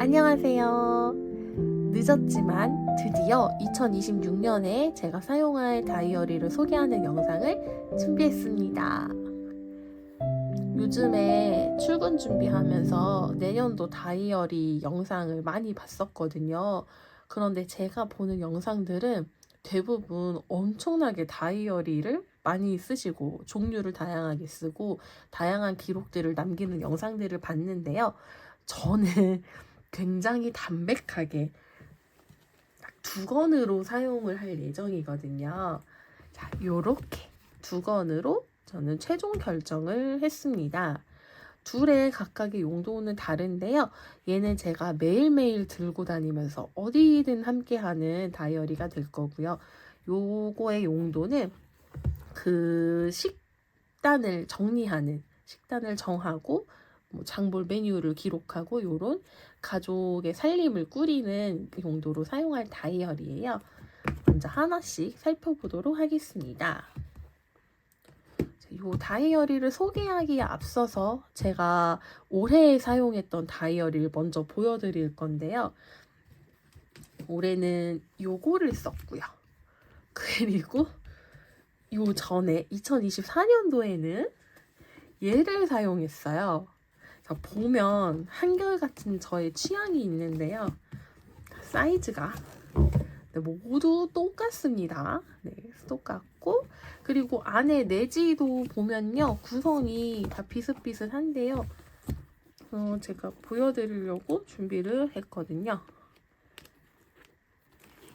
안녕하세요. 늦었지만 드디어 2026년에 제가 사용할 다이어리를 소개하는 영상을 준비했습니다. 요즘에 출근 준비하면서 내년도 다이어리 영상을 많이 봤었거든요. 그런데 제가 보는 영상들은 대부분 엄청나게 다이어리를 많이 쓰시고 종류를 다양하게 쓰고 다양한 기록들을 남기는 영상들을 봤는데요. 저는 굉장히 담백하게 딱 2권으로 사용을 할 예정이거든요. 자, 요렇게 2권으로 저는 최종 결정을 했습니다. 둘의 각각의 용도는 다른데요. 얘는 제가 매일매일 들고 다니면서 어디든 함께하는 다이어리가 될 거고요. 요거의 용도는 그 식단을 정하고 뭐 장볼 메뉴를 기록하고 요런 가족의 살림을 꾸리는 용도로 사용할 다이어리예요. 먼저 하나씩 살펴보도록 하겠습니다. 이 다이어리를 소개하기에 앞서서 제가 올해 사용했던 다이어리를 먼저 보여드릴 건데요. 올해는 요거를 썼고요. 그리고 요 전에 2024년도에는 얘를 사용했어요. 자, 보면 한결같은 저의 취향이 있는데요. 사이즈가 모두 똑같습니다. 네, 똑같고 그리고 안에 내지도 보면요. 구성이 다 비슷비슷한데요. 제가 보여드리려고 준비를 했거든요.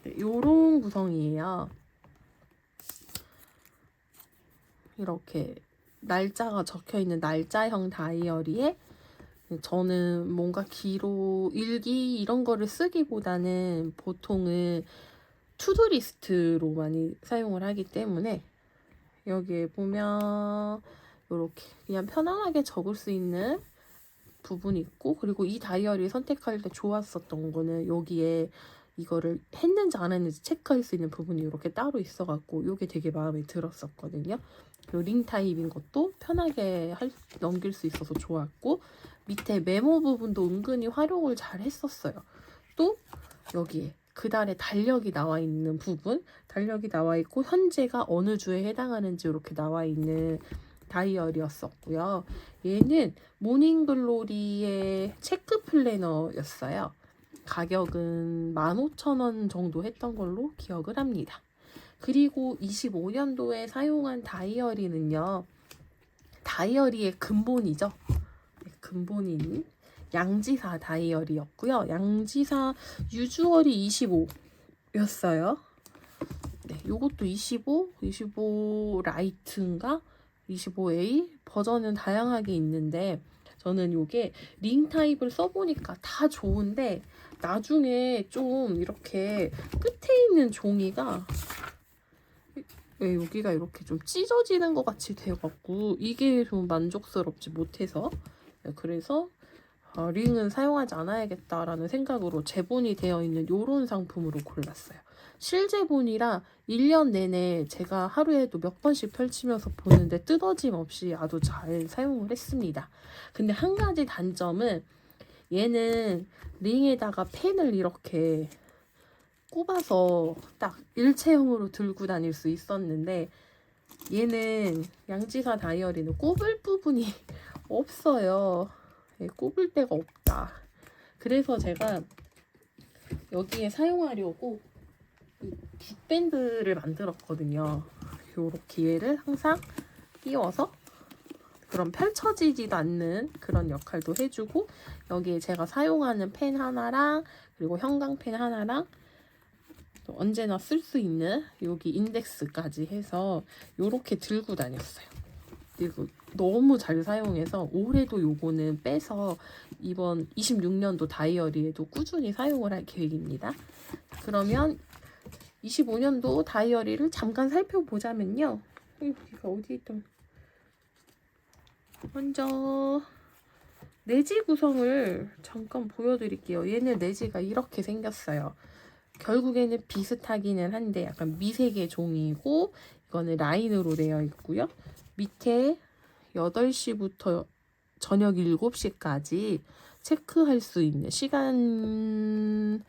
네, 요런 구성이에요. 이렇게 날짜가 적혀있는 날짜형 다이어리에 저는 뭔가 기록, 일기 이런 거를 쓰기보다는 보통은 투두리스트로 많이 사용을 하기 때문에 여기에 보면 이렇게 그냥 편안하게 적을 수 있는 부분이 있고 그리고 이 다이어리 선택할 때 좋았었던 거는 여기에 이거를 했는지 안 했는지 체크할 수 있는 부분이 이렇게 따로 있어갖고 이게 되게 마음에 들었었거든요. 그리고 링 타입인 것도 편하게 넘길 수 있어서 좋았고 밑에 메모 부분도 은근히 활용을 잘 했었어요. 또 여기에 그달의 달력이 나와 있는 부분, 달력이 나와 있고 현재가 어느 주에 해당하는지 이렇게 나와 있는 다이어리였었고요. 얘는 모닝글로리의 체크 플래너였어요. 가격은 15,000원 정도 했던 걸로 기억을 합니다. 그리고 25년도에 사용한 다이어리는요. 다이어리의 근본이죠. 네, 근본인 양지사 다이어리였고요. 양지사 유주얼이 25였어요. 네, 요것도 25 라이트인가? 25A 버전은 다양하게 있는데 저는 요게 링 타입을 써보니까 다 좋은데 나중에 좀 이렇게 끝에 있는 종이가 왜 여기가 이렇게 좀 찢어지는 것 같이 돼갖고 이게 좀 만족스럽지 못해서 그래서 링은 사용하지 않아야겠다라는 생각으로 재본이 되어 있는 이런 상품으로 골랐어요. 실제본이라 1년 내내 제가 하루에도 몇 번씩 펼치면서 보는데 뜯어짐 없이 아주 잘 사용을 했습니다. 근데 한 가지 단점은 얘는 링에다가 펜을 이렇게 꼽아서 딱 일체형으로 들고 다닐 수 있었는데 얘는 양지사 다이어리는 꼽을 부분이 없어요. 꼽을 데가 없다. 그래서 제가 여기에 사용하려고 이 붓밴드를 만들었거든요. 요렇게 얘를 항상 끼워서 그럼 펼쳐지지도 않는 그런 역할도 해주고 여기에 제가 사용하는 펜 하나랑 그리고 형광펜 하나랑 또 언제나 쓸 수 있는 여기 인덱스까지 해서 요렇게 들고 다녔어요. 그리고 너무 잘 사용해서 올해도 요거는 빼서 이번 26년도 다이어리에도 꾸준히 사용을 할 계획입니다. 그러면 25년도 다이어리를 잠깐 살펴보자면요. 여기가 어디 있던 먼저 내지 구성을 잠깐 보여드릴게요. 얘는 내지가 이렇게 생겼어요. 결국에는 비슷하기는 한데 약간 미세계 종이고 이거는 라인으로 되어 있고요. 밑에 8시부터 저녁 7시까지 체크할 수 있는 시간대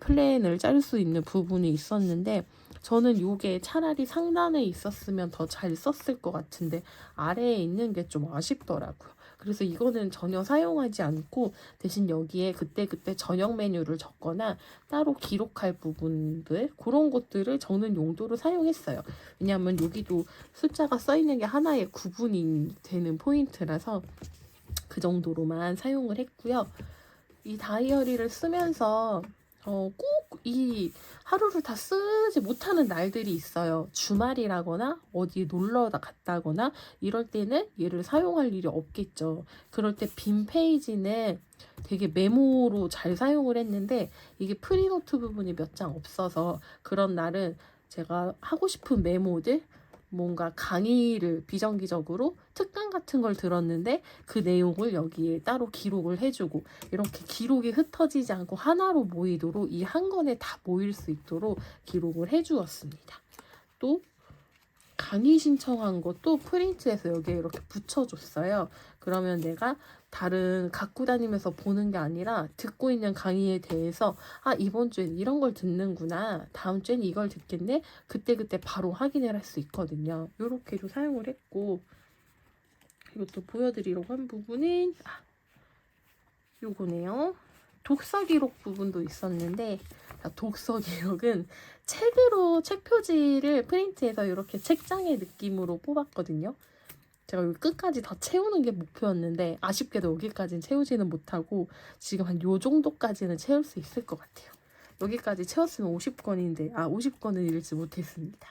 플랜을 짤 수 있는 부분이 있었는데 저는 요게 차라리 상단에 있었으면 더 잘 썼을 것 같은데 아래에 있는 게 좀 아쉽더라고요. 그래서 이거는 전혀 사용하지 않고 대신 여기에 그때그때 저녁 메뉴를 적거나 따로 기록할 부분들 그런 것들을 적는 용도로 사용했어요. 왜냐하면 여기도 숫자가 써 있는 게 하나의 구분이 되는 포인트라서 그 정도로만 사용을 했고요. 이 다이어리를 쓰면서 꼭 이 하루를 다 쓰지 못하는 날들이 있어요. 주말이라거나 어디 놀러 갔다거나 이럴 때는 얘를 사용할 일이 없겠죠. 그럴 때 빈 페이지는 되게 메모로 잘 사용을 했는데 이게 프리노트 부분이 몇 장 없어서 그런 날은 제가 하고 싶은 메모들 뭔가 강의를 비정기적으로 특강 같은 걸 들었는데 그 내용을 여기에 따로 기록을 해주고 이렇게 기록이 흩어지지 않고 하나로 모이도록 이 한 권에 다 모일 수 있도록 기록을 해주었습니다. 또 강의 신청한 것도 프린트해서 여기에 이렇게 붙여줬어요. 그러면 내가 다른 갖고 다니면서 보는 게 아니라 듣고 있는 강의에 대해서 이번 주엔 이런 걸 듣는구나. 다음 주엔 이걸 듣겠네. 그때그때 바로 확인을 할 수 있거든요. 이렇게도 사용을 했고 이것도 보여드리려고 한 부분은 요거네요. 독서 기록 부분도 있었는데 독서 기록은 책으로 책 표지를 프린트해서 이렇게 책장의 느낌으로 뽑았거든요. 제가 여기 끝까지 다 채우는 게 목표였는데 아쉽게도 여기까지는 채우지는 못하고 지금 한 요 정도까지는 채울 수 있을 것 같아요. 여기까지 채웠으면 50권인데 50권은 읽지 못했습니다.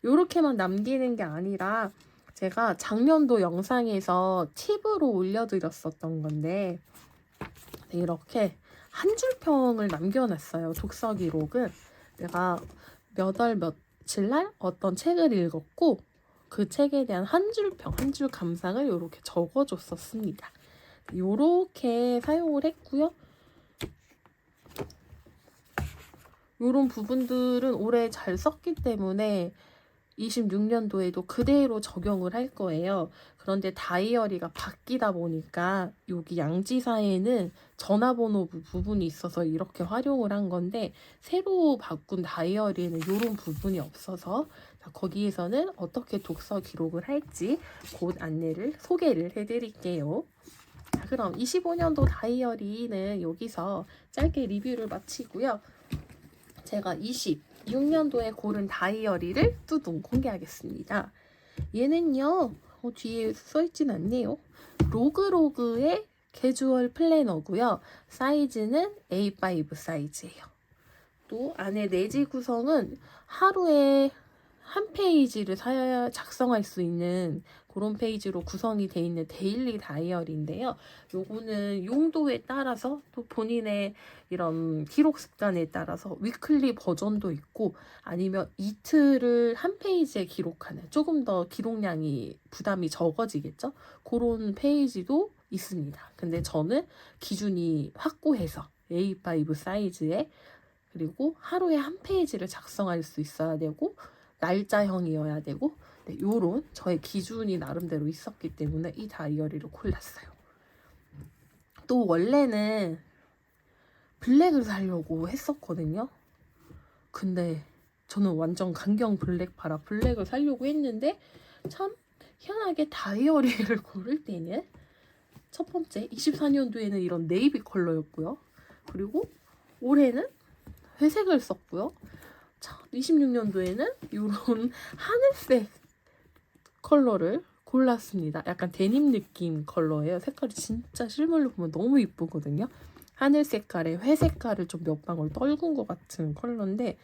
요렇게만 남기는 게 아니라 제가 작년도 영상에서 팁으로 올려드렸었던 건데 이렇게 한 줄 평을 남겨놨어요. 독서 기록은 내가 몇 월 며칠 날 어떤 책을 읽었고 그 책에 대한 한 줄 평, 한 줄 감상을 이렇게 적어줬었습니다. 이렇게 사용을 했고요. 이런 부분들은 올해 잘 썼기 때문에 26년도에도 그대로 적용을 할 거예요. 그런데 다이어리가 바뀌다 보니까 여기 양지사에는 전화번호 부분이 있어서 이렇게 활용을 한 건데 새로 바꾼 다이어리에는 이런 부분이 없어서 거기에서는 어떻게 독서 기록을 할지 곧 안내를 소개를 해드릴게요. 자, 그럼 25년도 다이어리는 여기서 짧게 리뷰를 마치고요. 제가 26년도에 고른 다이어리를 뚜둥 공개하겠습니다. 얘는요, 뒤에 써있진 않네요. 로그로그의 캐주얼 플래너고요. 사이즈는 A5 사이즈예요. 또 안에 내지 구성은 하루에 한 페이지를 작성할 수 있는 그런 페이지로 구성이 되어 있는 데일리 다이어리인데요. 요거는 용도에 따라서 또 본인의 이런 기록 습관에 따라서 위클리 버전도 있고 아니면 이틀을 한 페이지에 기록하는 조금 더 기록량이 부담이 적어지겠죠? 그런 페이지도 있습니다. 근데 저는 기준이 확고해서 A5 사이즈에 그리고 하루에 한 페이지를 작성할 수 있어야 되고 날짜형이어야 되고 요런 저의 기준이 나름대로 있었기 때문에 이 다이어리를 골랐어요. 또 원래는 블랙을 사려고 했었거든요. 근데 저는 완전 강경 블랙파라 블랙을 사려고 했는데 참 희한하게 다이어리를 고를 때는 첫 번째 24년도에는 이런 네이비 컬러였고요. 그리고 올해는 회색을 썼고요. 26년도에는 이런 하늘색 컬러를 골랐습니다. 약간 데님 느낌 컬러예요. 색깔이 진짜 실물로 보면 너무 이쁘거든요. 하늘 색깔에 회 색깔을 좀 몇 방울 떨군 것 같은 컬러인데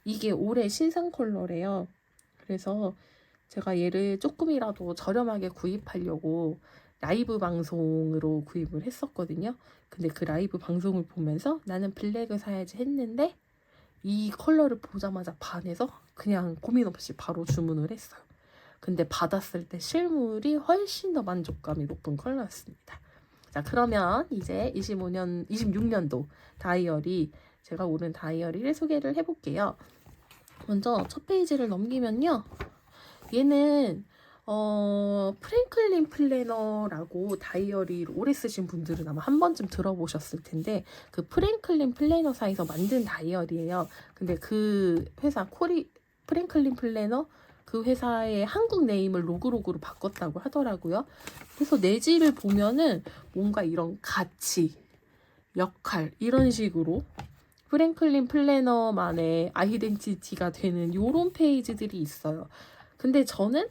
이게 올해 신상 컬러래요. 그래서 제가 얘를 조금이라도 저렴하게 구입하려고 라이브 방송으로 구입을 했었거든요. 근데 그 라이브 방송을 보면서 나는 블랙을 사야지 했는데 이 컬러를 보자마자 반해서 그냥 고민 없이 바로 주문을 했어요. 근데 받았을 때 실물이 훨씬 더 만족감이 높은 컬러였습니다. 자, 그러면 이제 26년도 다이어리, 제가 고른 다이어리를 소개를 해볼게요. 먼저 첫 페이지를 넘기면요. 얘는 프랭클린 플래너라고 다이어리를 오래 쓰신 분들은 아마 한 번쯤 들어보셨을 텐데, 그 프랭클린 플래너사에서 만든 다이어리예요. 근데 그 회사 프랭클린 플래너 그 회사의 한국 네임을 로그로 바꿨다고 하더라고요. 그래서 내지를 보면은 뭔가 이런 가치, 역할 이런 식으로 프랭클린 플래너만의 아이덴티티가 되는 요런 페이지들이 있어요. 근데 저는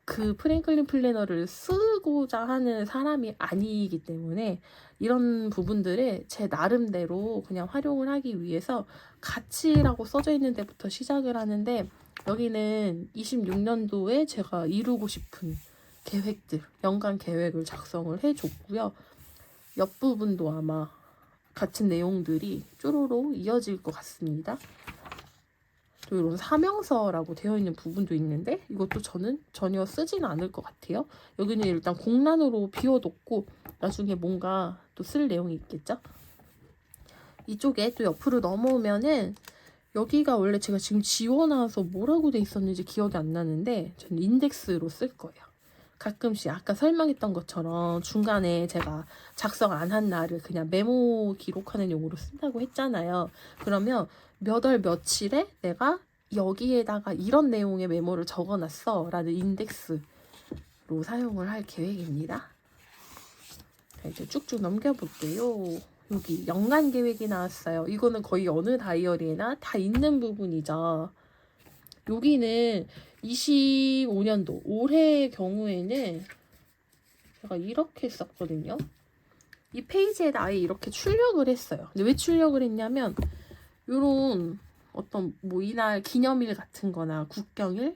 그 프랭클린 플래너를 쓰고자 하는 사람이 아니기 때문에 이런 부분들을 제 나름대로 그냥 활용을 하기 위해서 가치라고 써져 있는 데부터 시작을 하는데, 여기는 26년도에 제가 이루고 싶은 계획들, 연간 계획을 작성을 해줬고요. 옆부분도 아마 같은 내용들이 쪼로로 이어질 것 같습니다. 또 이런 사명서라고 되어 있는 부분도 있는데, 이것도 저는 전혀 쓰지는 않을 것 같아요. 여기는 일단 공란으로 비워뒀고 나중에 뭔가 또 쓸 내용이 있겠죠. 이쪽에 또 옆으로 넘어오면은, 여기가 원래 제가 지금 지워놔서 뭐라고 돼 있었는지 기억이 안 나는데 저는 인덱스로 쓸 거예요. 가끔씩 아까 설명했던 것처럼 중간에 제가 작성 안 한 날을 그냥 메모 기록하는 용으로 쓴다고 했잖아요. 그러면 몇 월 며칠에 내가 여기에다가 이런 내용의 메모를 적어놨어 라는 인덱스로 사용을 할 계획입니다. 자, 이제 쭉쭉 넘겨볼게요. 여기 연간 계획이 나왔어요. 이거는 거의 어느 다이어리에나 다 있는 부분이죠. 여기는 25년도 올해의 경우에는 제가 이렇게 썼거든요. 이 페이지에 아예 이렇게 출력을 했어요. 근데 왜 출력을 했냐면, 요런 어떤 뭐 이날 기념일 같은 거나 국경일,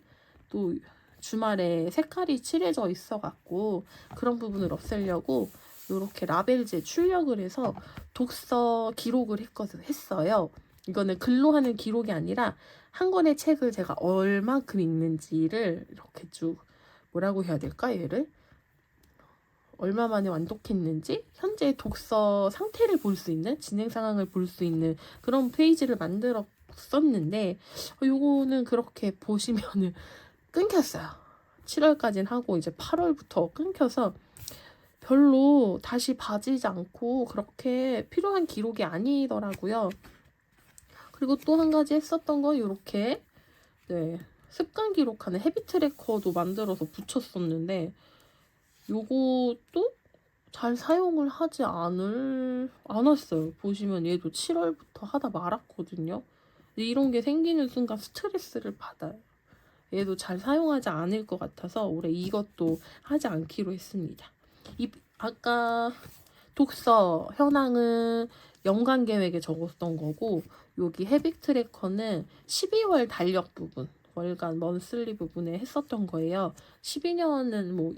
또 주말에 색깔이 칠해져 있어 갖고 그런 부분을 없애려고 이렇게 라벨지에 출력을 해서 독서 기록을 했어요. 이거는 글로 하는 기록이 아니라 한 권의 책을 제가 얼만큼 읽는지를 이렇게 쭉, 뭐라고 해야 될까, 얘를 얼마 만에 완독했는지 현재 독서 상태를 볼 수 있는, 진행 상황을 볼 수 있는 그런 페이지를 만들었었는데, 요거는 그렇게 보시면은 끊겼어요. 7월까지는 하고 이제 8월부터 끊겨서 별로 다시 봐지지 않고 그렇게 필요한 기록이 아니더라고요. 그리고 또 한 가지 했었던 건 이렇게 습관 기록하는 헤비 트래커도 만들어서 붙였었는데, 요것도 잘 사용을 하지 않았어요. 보시면 얘도 7월부터 하다 말았거든요. 이런 게 생기는 순간 스트레스를 받아요. 얘도 잘 사용하지 않을 것 같아서 올해 이것도 하지 않기로 했습니다. 아까 독서 현황은 연간 계획에 적었던 거고, 여기 헤비 트래커는 12월 달력 부분, 월간 먼슬리 부분에 했었던 거예요. 12년은 뭐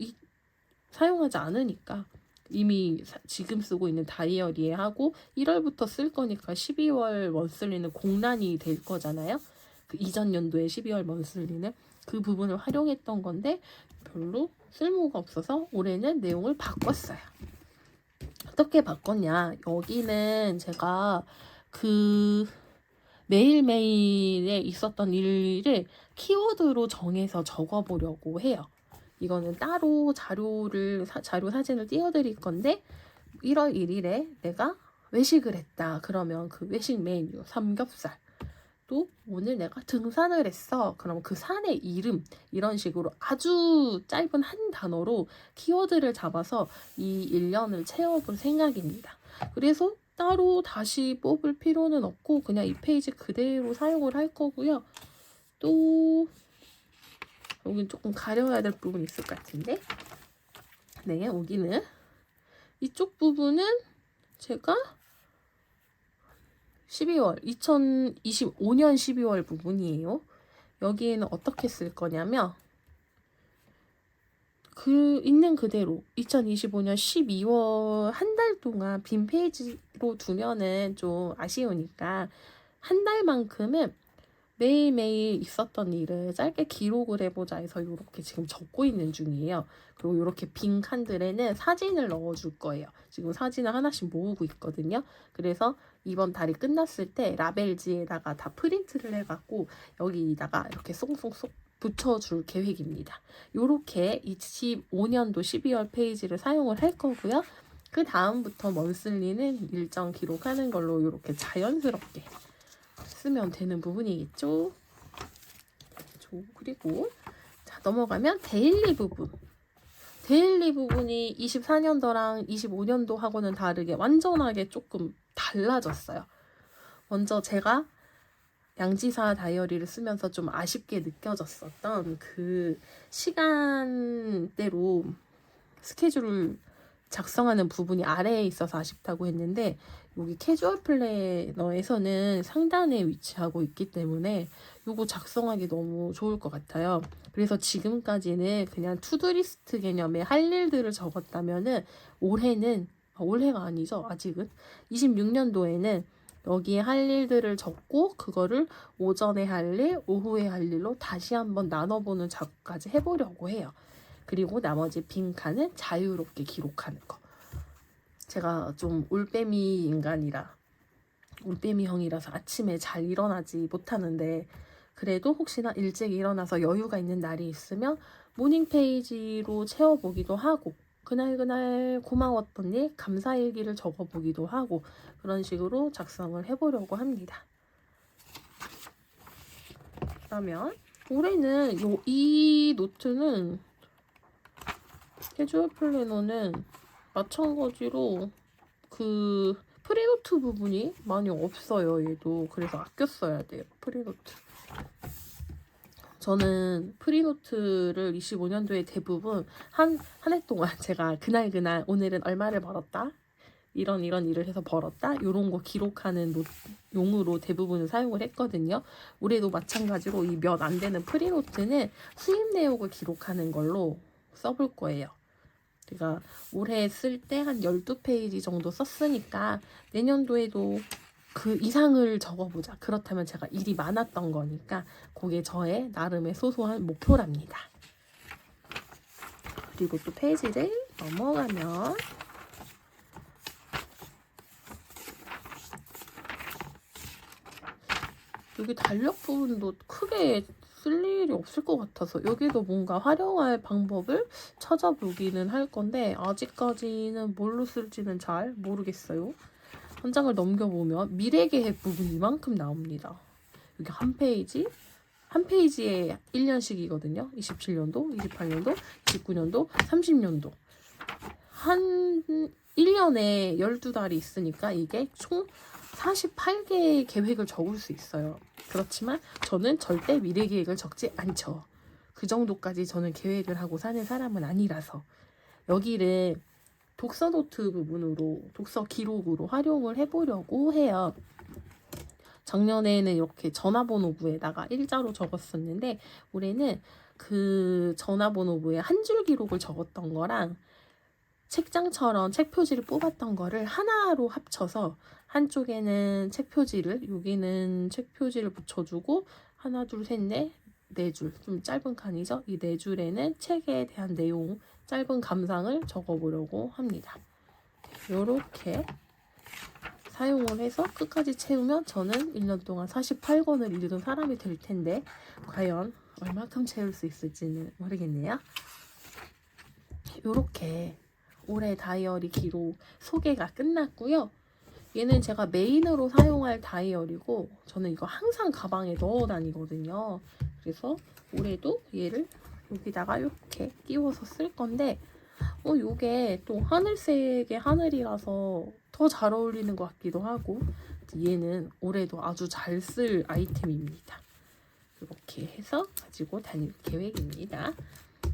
사용하지 않으니까 이미 지금 쓰고 있는 다이어리에 하고 1월부터 쓸 거니까 12월 먼슬리는 공란이 될 거잖아요. 그 이전 연도의 12월 먼슬리는 그 부분을 활용했던 건데 별로 쓸모가 없어서 올해는 내용을 바꿨어요. 어떻게 바꿨냐, 여기는 제가 그 매일매일에 있었던 일을 키워드로 정해서 적어보려고 해요. 이거는 따로 자료 사진을 띄워드릴 건데, 1월 1일에 내가 외식을 했다. 그러면 그 외식 메뉴, 삼겹살. 또 오늘 내가 등산을 했어. 그럼 그 산의 이름, 이런 식으로 아주 짧은 한 단어로 키워드를 잡아서 이 1년을 채워볼 생각입니다. 그래서 따로 다시 뽑을 필요는 없고 그냥 이 페이지 그대로 사용을 할 거고요. 또 여긴 조금 가려야 될 부분이 있을 것 같은데, 네, 여기는 이쪽 부분은 제가 2025년 12월 부분이에요. 여기에는 어떻게 쓸 거냐면, 있는 그대로 2025년 12월 한 달 동안 빈 페이지로 두면은 좀 아쉬우니까 한 달만큼은 매일매일 있었던 일을 짧게 기록을 해보자 해서 이렇게 지금 적고 있는 중이에요. 그리고 이렇게 빈 칸들에는 사진을 넣어줄 거예요. 지금 사진을 하나씩 모으고 있거든요. 그래서 이번 달이 끝났을 때 라벨지에다가 다 프린트를 해갖고 여기다가 이렇게 쏙쏙쏙 붙여줄 계획입니다. 요렇게 25년도 12월 페이지를 사용을 할 거고요. 그 다음부터 먼슬리는 일정 기록하는 걸로 이렇게 자연스럽게 쓰면 되는 부분이겠죠. 그리고 자, 넘어가면 데일리 부분. 데일리 부분이 24년도랑 25년도하고는 다르게 완전하게 조금 달라졌어요. 먼저 제가 양지사 다이어리를 쓰면서 좀 아쉽게 느껴졌었던 그 시간대로 스케줄을 작성하는 부분이 아래에 있어서 아쉽다고 했는데, 여기 캐주얼 플래너에서는 상단에 위치하고 있기 때문에 요거 작성하기 너무 좋을 것 같아요. 그래서 지금까지는 그냥 투두리스트 개념의 할 일들을 적었다면은 올해가 아니죠, 아직은 26년도에는 여기에 할 일들을 적고 그거를 오전에 할 일, 오후에 할 일로 다시 한번 나눠보는 작업까지 해보려고 해요. 그리고 나머지 빈 칸은 자유롭게 기록하는 거. 제가 좀 올빼미형이라서 아침에 잘 일어나지 못하는데, 그래도 혹시나 일찍 일어나서 여유가 있는 날이 있으면 모닝 페이지로 채워보기도 하고, 그날 고마웠던 일, 감사일기를 적어보기도 하고, 그런 식으로 작성을 해보려고 합니다. 그러면 올해는 이 노트는 캐주얼 플래너는 마찬가지로 그 프리노트 부분이 많이 없어요. 얘도. 그래서 아껴 써야 돼요. 프리노트. 저는 프리노트를 25년도에 대부분 한 해 동안 제가 그날 오늘은 얼마를 벌었다, 이런 일을 해서 벌었다, 이런 거 기록하는 용으로 대부분 사용을 했거든요. 올해도 마찬가지로 이 몇 안 되는 프리노트는 수입 내역을 기록하는 걸로 써볼 거예요. 제가 올해 쓸 때 한 12페이지 정도 썼으니까 내년도에도 그 이상을 적어보자. 그렇다면 제가 일이 많았던 거니까 그게 저의 나름의 소소한 목표랍니다. 그리고 또 페이지를 넘어가면 여기 달력 부분도 크게 쓸 일이 없을 것 같아서 여기도 뭔가 활용할 방법을 찾아보기는 할 건데, 아직까지는 뭘로 쓸지는 잘 모르겠어요. 한 장을 넘겨보면 미래계획 부분이 이만큼 나옵니다. 여기 한 페이지에 1년씩이거든요. 27년도, 28년도, 29년도, 30년도. 한 1년에 12달이 있으니까 이게 총 48개의 계획을 적을 수 있어요. 그렇지만 저는 절대 미래 계획을 적지 않죠. 그 정도까지 저는 계획을 하고 사는 사람은 아니라서 여기를 독서 노트 부분으로, 독서 기록으로 활용을 해보려고 해요. 작년에는 이렇게 전화번호부에다가 일자로 적었었는데, 올해는 그 전화번호부에 한 줄 기록을 적었던 거랑 책장처럼 책 표지를 뽑았던 거를 하나로 합쳐서, 한쪽에는 책 표지를, 여기는 책 표지를 붙여주고 하나, 둘, 셋, 넷, 네 줄, 좀 짧은 칸이죠. 이 네 줄에는 책에 대한 내용, 짧은 감상을 적어보려고 합니다. 이렇게 사용을 해서 끝까지 채우면 저는 1년 동안 48권을 읽은 사람이 될 텐데, 과연 얼마큼 채울 수 있을지는 모르겠네요. 이렇게 올해 다이어리 기록 소개가 끝났고요. 얘는 제가 메인으로 사용할 다이어리고, 저는 이거 항상 가방에 넣어 다니거든요. 그래서 올해도 얘를 여기다가 이렇게 끼워서 쓸 건데, 요게 또 하늘색의 하늘이라서 더 잘 어울리는 것 같기도 하고, 얘는 올해도 아주 잘 쓸 아이템입니다. 이렇게 해서 가지고 다닐 계획입니다.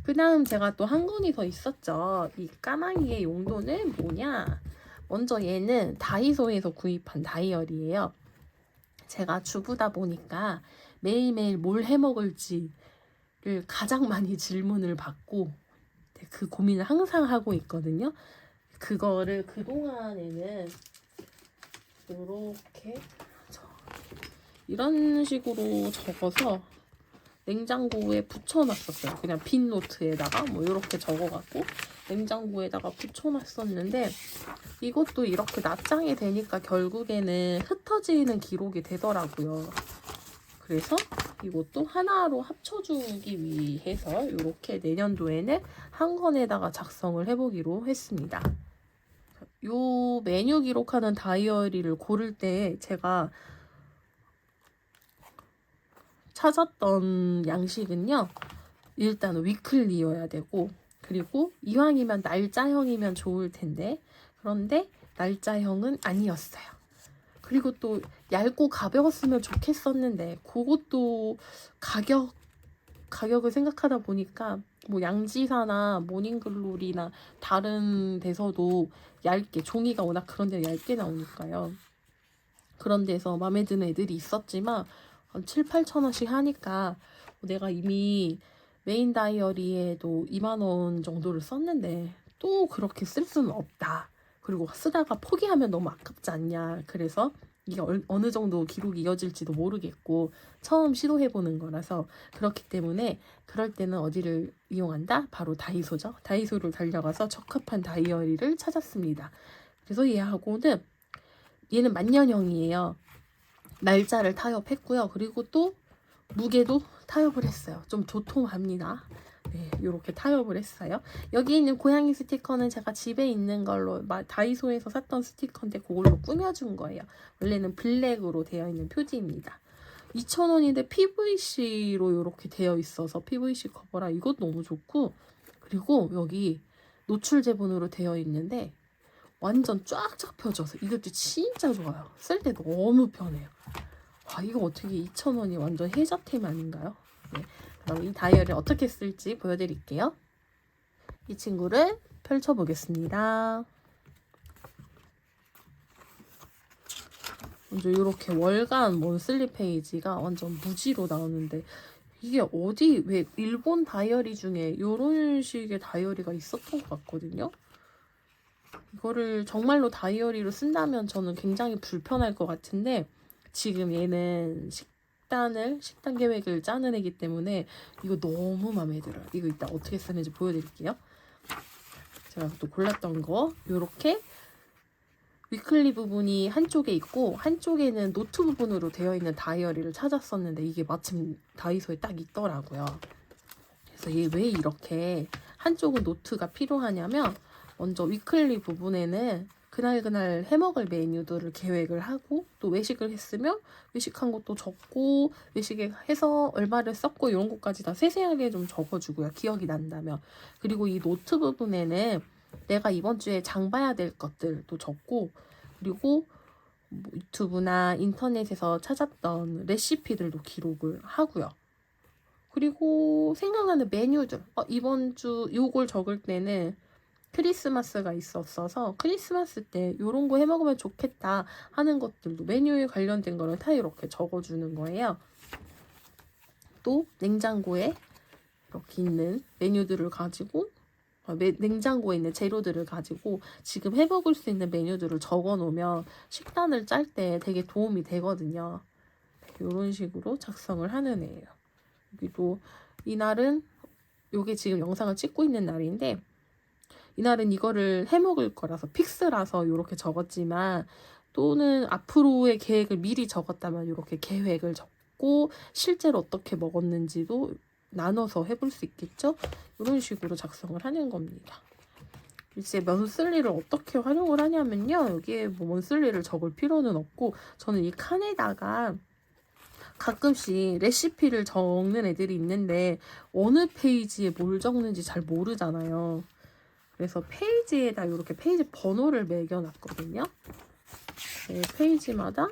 그 다음 제가 또 한 권이 더 있었죠. 이 까마귀의 용도는 뭐냐? 먼저 얘는 다이소에서 구입한 다이어리예요. 제가 주부다 보니까 매일매일 뭘 해먹을지를 가장 많이 질문을 받고 그 고민을 항상 하고 있거든요. 그거를 그동안에는 이렇게 이런 식으로 적어서 냉장고에 붙여놨었어요. 그냥 빈 노트에다가 뭐 이렇게 적어갖고 냉장고에다가 붙여놨었는데, 이것도 이렇게 낱장이 되니까 결국에는 흩어지는 기록이 되더라고요. 그래서 이것도 하나로 합쳐주기 위해서 이렇게 내년도에는 한 권에다가 작성을 해보기로 했습니다. 요 메뉴 기록하는 다이어리를 고를 때 제가 찾았던 양식은요. 일단 위클리여야 되고, 그리고 이왕이면 날짜형이면 좋을 텐데, 그런데 날짜형은 아니었어요. 그리고 또 얇고 가벼웠으면 좋겠었는데, 그것도 가격을 생각하다 보니까 뭐 양지사나 모닝글로리나 다른 데서도 얇게, 종이가 워낙 그런 데 얇게 나오니까요. 그런 데서 마음에 드는 애들이 있었지만 한 7, 8천 원씩 하니까 내가 이미 메인 다이어리에도 2만 원 정도를 썼는데 또 그렇게 쓸 수는 없다. 그리고 쓰다가 포기하면 너무 아깝지 않냐. 그래서 이게 어느 정도 기록이 이어질지도 모르겠고 처음 시도해보는 거라서, 그렇기 때문에 그럴 때는 어디를 이용한다? 바로 다이소죠. 다이소를 달려가서 적합한 다이어리를 찾았습니다. 그래서 얘는 만년형이에요. 날짜를 타협했고요. 그리고 또 무게도 타협을 했어요. 좀 도톰합니다. 네, 이렇게 타협을 했어요. 여기 있는 고양이 스티커는 제가 집에 있는 걸로 다이소에서 샀던 스티커인데 그걸로 꾸며준 거예요. 원래는 블랙으로 되어 있는 표지입니다. 2,000원인데 PVC로 이렇게 되어 있어서 PVC 커버라 이것 너무 좋고, 그리고 여기 노출 제본으로 되어 있는데 완전 쫙쫙 펴져서 이것도 진짜 좋아요. 쓸 때 너무 편해요. 와, 이거 어떻게 2,000원이 완전 혜자템 아닌가요? 네, 그럼 이 다이어리를 어떻게 쓸지 보여드릴게요. 이 친구를 펼쳐보겠습니다. 먼저 이렇게 월간 먼슬리 페이지가 완전 무지로 나오는데, 이게 왜 일본 다이어리 중에 이런 식의 다이어리가 있었던 것 같거든요. 이거를 정말로 다이어리로 쓴다면 저는 굉장히 불편할 것 같은데, 지금 얘는 식단 계획을 짜는 애기 때문에 이거 너무 마음에 들어요. 이거 이따 어떻게 쓰는지 보여드릴게요. 제가 또 골랐던 거, 요렇게 위클리 부분이 한쪽에 있고 한쪽에는 노트 부분으로 되어 있는 다이어리를 찾았었는데 이게 마침 다이소에 딱 있더라고요. 그래서 얘 왜 이렇게 한쪽은 노트가 필요하냐면, 먼저 위클리 부분에는 그날 해먹을 메뉴들을 계획을 하고, 또 외식을 했으면 외식한 것도 적고, 외식에 해서 얼마를 썼고 이런 것까지 다 세세하게 좀 적어주고요. 기억이 난다면. 그리고 이 노트 부분에는 내가 이번 주에 장 봐야 될 것들도 적고, 그리고 뭐 유튜브나 인터넷에서 찾았던 레시피들도 기록을 하고요. 그리고 생각나는 메뉴들, 이번 주 요걸 적을 때는 크리스마스가 있었어서 크리스마스 때 요런 거 해먹으면 좋겠다 하는 것들도, 메뉴에 관련된 거를 다 이렇게 적어주는 거예요. 또 냉장고에 이렇게 있는 메뉴들을 가지고, 냉장고에 있는 재료들을 가지고 지금 해먹을 수 있는 메뉴들을 적어 놓으면 식단을 짤 때 되게 도움이 되거든요. 이런 식으로 작성을 하는 애예요. 여기도 이날은, 요게 지금 영상을 찍고 있는 날인데, 이날은 이거를 해먹을 거라서 픽스라서 이렇게 적었지만, 또는 앞으로의 계획을 미리 적었다면 이렇게 계획을 적고 실제로 어떻게 먹었는지도 나눠서 해볼 수 있겠죠? 이런 식으로 작성을 하는 겁니다. 이제 먼슬리를 어떻게 활용을 하냐면요, 여기에 뭐 먼슬리를 적을 필요는 없고, 저는 이 칸에다가 가끔씩 레시피를 적는 애들이 있는데 어느 페이지에 뭘 적는지 잘 모르잖아요. 그래서 페이지에다 이렇게 페이지 번호를 매겨놨거든요. 네, 페이지마다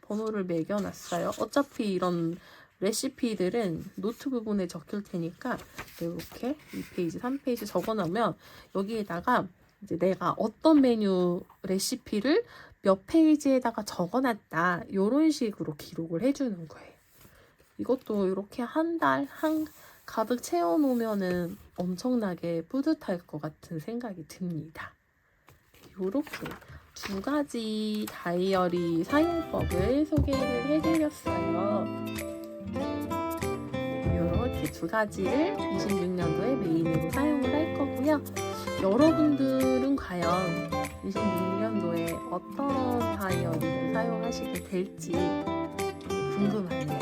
번호를 매겨놨어요. 어차피 이런 레시피들은 노트 부분에 적힐 테니까 이렇게 2페이지, 3페이지 적어놓으면 여기에다가 이제 내가 어떤 메뉴 레시피를 몇 페이지에다가 적어놨다, 이런 식으로 기록을 해주는 거예요. 이것도 이렇게 한 달 가득 채워놓으면은 엄청나게 뿌듯할 것 같은 생각이 듭니다. 이렇게 2가지 다이어리 사용법을 소개를 해드렸어요. 이렇게 2가지를 26년도에 메인으로 사용을 할 거고요. 여러분들은 과연 26년도에 어떤 다이어리를 사용하시게 될지 궁금하네요.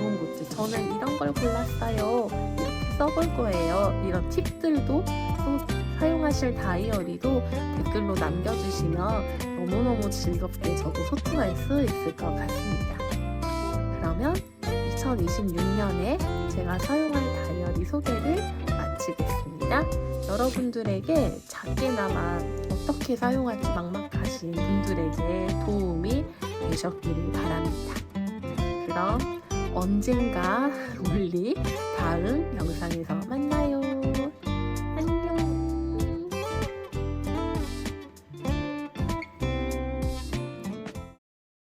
좋은 곳들, 저는 이런 걸 골랐어요, 이렇게 써볼 거예요, 이런 팁들도 또 사용하실 다이어리도 댓글로 남겨주시면 너무너무 즐겁게 저도 소통할 수 있을 것 같습니다. 그러면 2026년에 제가 사용할 다이어리 소개를 마치겠습니다. 여러분들에게 작게나마 어떻게 사용할지 막막하신 분들에게 도움이 되셨기를 바랍니다. 그럼 언젠가 올릴 다음